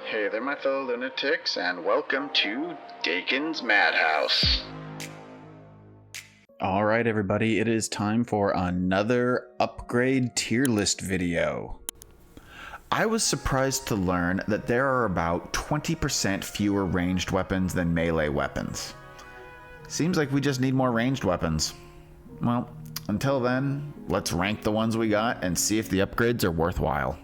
Hey there, my fellow lunatics, and welcome to Dakon's Madhouse. Alright, everybody, it is time for another upgrade tier list video. I was surprised to learn that there are about 20% fewer ranged weapons than melee weapons. Seems like we just need more ranged weapons. Well, until then, let's rank the ones we got and see if the upgrades are worthwhile.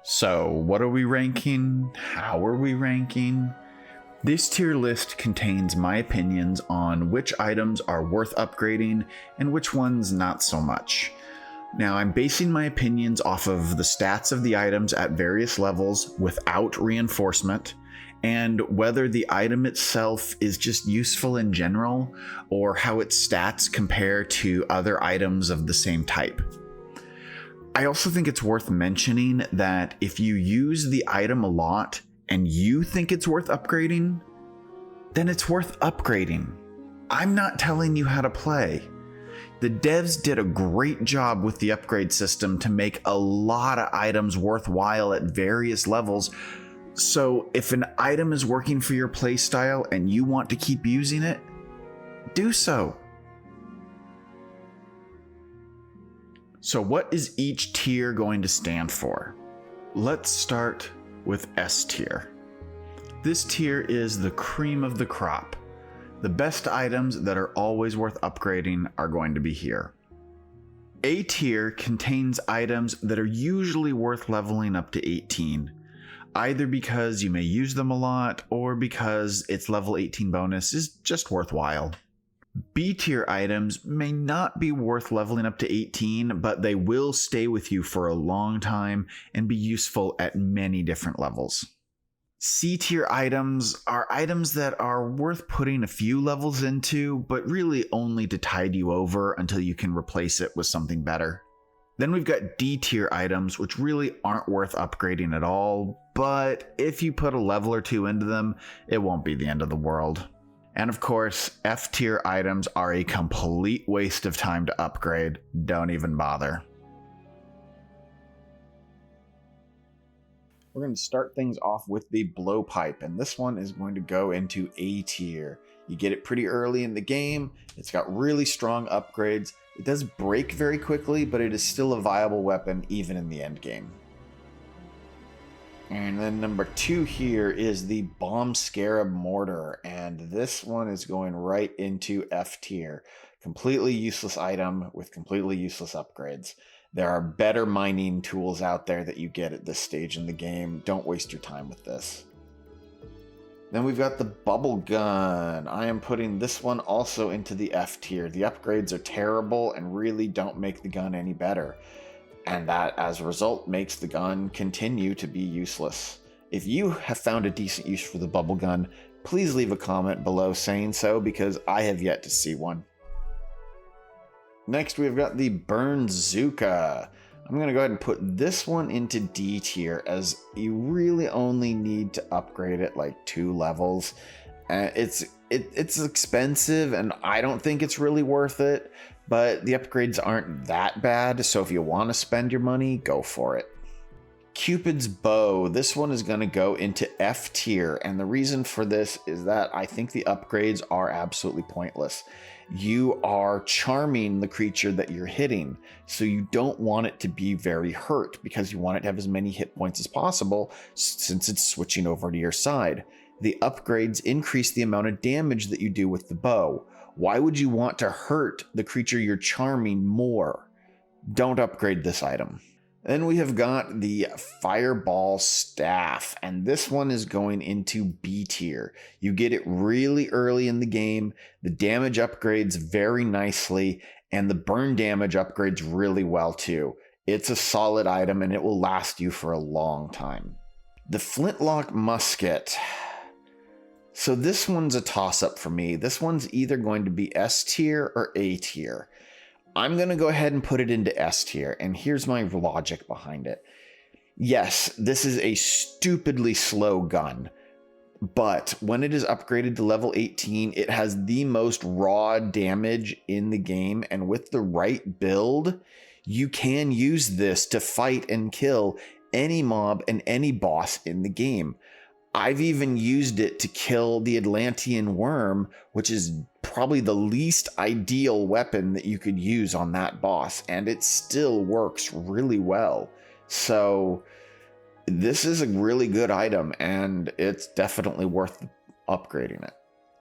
So, what are we ranking? How are we ranking? This tier list contains my opinions on which items are worth upgrading and which ones not so much. Now, I'm basing my opinions off of the stats of the items at various levels without reinforcement, and whether the item itself is just useful in general, or how its stats compare to other items of the same type. I also think it's worth mentioning that if you use the item a lot and you think it's worth upgrading, then it's worth upgrading. I'm not telling you how to play. The devs did a great job with the upgrade system to make a lot of items worthwhile at various levels. So if an item is working for your playstyle and you want to keep using it, do so. So what is each tier going to stand for? Let's start with S tier. This tier is the cream of the crop. The best items that are always worth upgrading are going to be here. A tier contains items that are usually worth leveling up to 18, either because you may use them a lot or because its level 18 bonus is just worthwhile. B tier items may not be worth leveling up to 18, but they will stay with you for a long time and be useful at many different levels. C tier items are items that are worth putting a few levels into, but really only to tide you over until you can replace it with something better. Then we've got D tier items, which really aren't worth upgrading at all, but if you put a level or two into them, it won't be the end of the world. And of course, F tier items are a complete waste of time to upgrade. Don't even bother. We're going to start things off with the blowpipe, and this one is going to go into A tier. You get it pretty early in the game. It's got really strong upgrades. It does break very quickly, but it is still a viable weapon even in the end game. And then number 2 here is the Bomb Scarab Mortar, and this one is going right into F tier. Completely useless item with completely useless upgrades. There are better mining tools out there that you get at this stage in the game. Don't waste your time with this. Then we've got the Bubble Gun. I am putting this one also into the F tier. The upgrades are terrible and really don't make the gun any better. And that, as a result, makes the gun continue to be useless. If you have found a decent use for the bubble gun, please leave a comment below saying so, because I have yet to see one. Next, we've got the Burnzooka. I'm going to go ahead and put this one into D tier, as you really only need to upgrade it like 2 levels. It's expensive, and I don't think it's really worth it. But the upgrades aren't that bad, so if you want to spend your money, go for it. Cupid's Bow. This one is going to go into F tier, and the reason for this is that I think the upgrades are absolutely pointless. You are charming the creature that you're hitting, so you don't want it to be very hurt because you want it to have as many hit points as possible since it's switching over to your side. The upgrades increase the amount of damage that you do with the bow. Why would you want to hurt the creature you're charming more? Don't upgrade this item. Then we have got the Fireball Staff, and this one is going into B tier. You get it really early in the game, the damage upgrades very nicely, and the burn damage upgrades really well too. It's a solid item and it will last you for a long time. The Flintlock Musket. So this one's a toss-up for me. This one's either going to be S tier or A tier. I'm going to go ahead and put it into S tier, and here's my logic behind it. Yes, this is a stupidly slow gun, But when it is upgraded to level 18, it has the most raw damage in the game. And with the right build, you can use this to fight and kill any mob and any boss in the game. I've even used it to kill the Atlantean worm, which is probably the least ideal weapon that you could use on that boss, and it still works really well. So this is a really good item, and it's definitely worth upgrading it.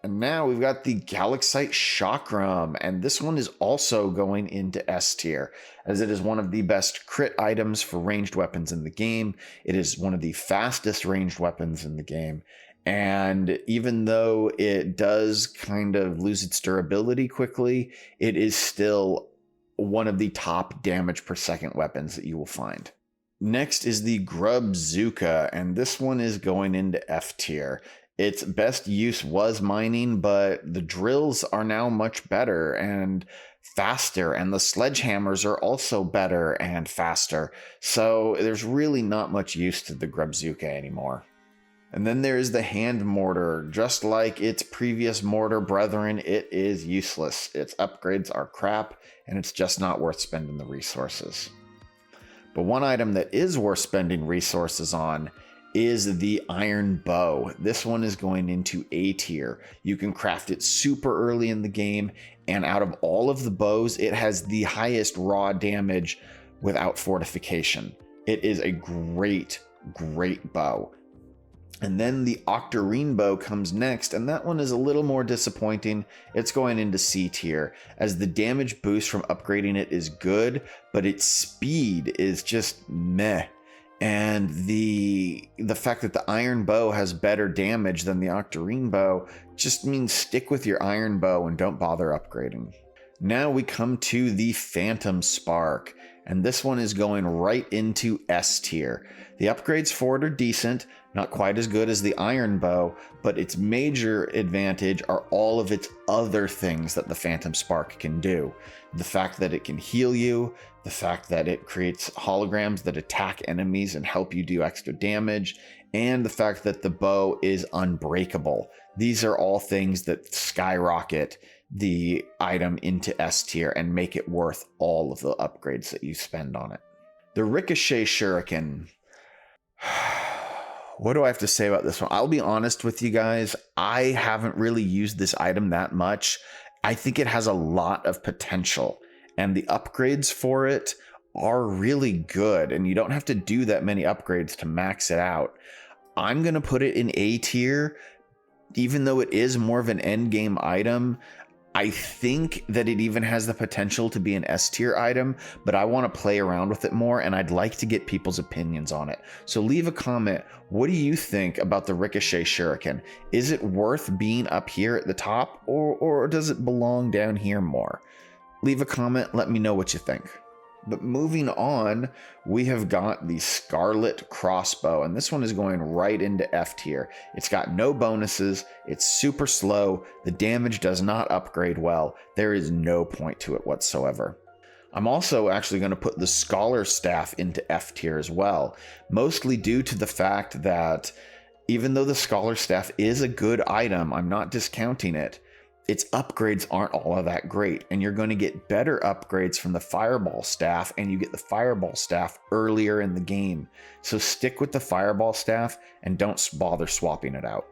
And now we've got the Galaxite Chakram, and this one is also going into S tier, as it is one of the best crit items for ranged weapons in the game. It is one of the fastest ranged weapons in the game, and even though it does kind of lose its durability quickly, it is still one of the top damage per second weapons that you will find. Next is the Grubzooka, and this one is going into F tier. Its best use was mining, but the drills are now much better and faster, and the sledgehammers are also better and faster. So there's really not much use to the Grubzooka anymore. And then there is the hand mortar. Just like its previous mortar brethren, it is useless. Its upgrades are crap, and it's just not worth spending the resources. But one item that is worth spending resources on is the iron bow. This one is going into A tier. You can craft it super early in the game, and out of all of the bows, it has the highest raw damage without fortification. It is a great bow. And then the Octarine bow comes next, and that one is a little more disappointing. It's going into C tier, as the damage boost from upgrading it is good, but its speed is just meh. And the fact that the iron bow has better damage than the Octarine bow just means stick with your iron bow and don't bother upgrading. Now we come to the Phantom Spark, and this one is going right into S tier. The upgrades for it are decent, not quite as good as the iron bow, but its major advantage are all of its other things that the Phantom Spark can do. The fact that it can heal you, the fact that it creates holograms that attack enemies and help you do extra damage, and the fact that the bow is unbreakable. These are all things that skyrocket the item into S tier and make it worth all of the upgrades that you spend on it. The Ricochet Shuriken. What do I have to say about this one? I'll be honest with you guys. I haven't really used this item that much. I think it has a lot of potential, and the upgrades for it are really good, and you don't have to do that many upgrades to max it out. I'm going to put it in A tier, even though it is more of an end game item. I think that it even has the potential to be an S tier item, but I want to play around with it more, and I'd like to get people's opinions on it. So leave a comment. What do you think about the Ricochet Shuriken? Is it worth being up here at the top, or does it belong down here more? Leave a comment. Let me know what you think. But moving on, we have got the Scarlet Crossbow, and this one is going right into F tier. It's got no bonuses, it's super slow, the damage does not upgrade well, there is no point to it whatsoever. I'm also actually going to put the Scholar Staff into F tier as well, mostly due to the fact that even though the Scholar Staff is a good item, I'm not discounting it, its upgrades aren't all of that great, and you're going to get better upgrades from the Fireball Staff, and you get the Fireball Staff earlier in the game. So stick with the Fireball Staff and don't bother swapping it out.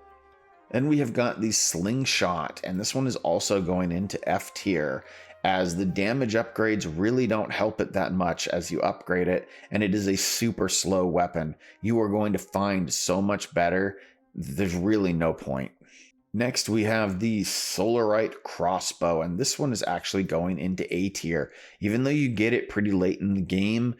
Then we have got the Slingshot, and this one is also going into F tier, as the damage upgrades really don't help it that much as you upgrade it, and it is a super slow weapon. You are going to find so much better, there's really no point. Next, we have the Solarite Crossbow, and this one is actually going into A tier. Even though you get it pretty late in the game,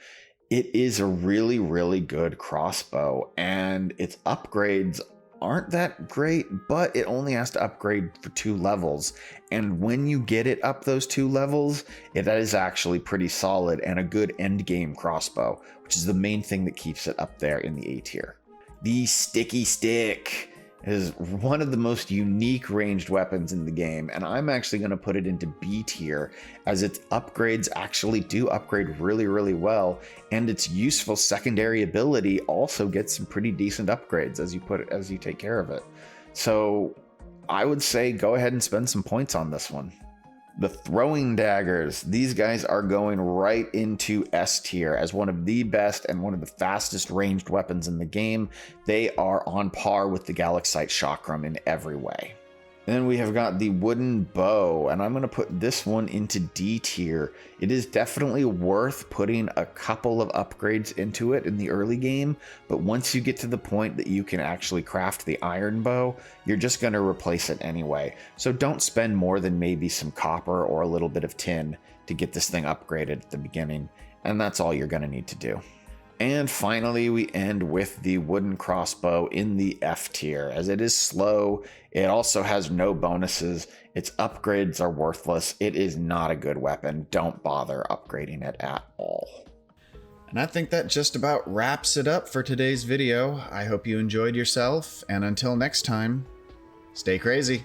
it is a really good crossbow, and its upgrades aren't that great, but it only has to upgrade for 2 levels. And when you get it up those 2 levels, it is actually pretty solid and a good end game crossbow, which is the main thing that keeps it up there in the A tier. The Sticky Stick is one of the most unique ranged weapons in the game, and I'm actually going to put it into B tier, as its upgrades actually do upgrade really well, and its useful secondary ability also gets some pretty decent upgrades as you take care of it. So I would say go ahead and spend some points on this one. The throwing daggers, these guys are going right into S tier as one of the best and one of the fastest ranged weapons in the game. They are on par with the Galaxite Chakram in every way. Then we have got the wooden bow, and I'm going to put this one into D tier. It is definitely worth putting a couple of upgrades into it in the early game, but once you get to the point that you can actually craft the iron bow, you're just going to replace it anyway. So don't spend more than maybe some copper or a little bit of tin to get this thing upgraded at the beginning, and that's all you're going to need to do. And finally, we end with the wooden crossbow in the F tier, as it is slow. It also has no bonuses. Its upgrades are worthless. It is not a good weapon. Don't bother upgrading it at all. And I think that just about wraps it up for today's video. I hope you enjoyed yourself, and until next time, stay crazy.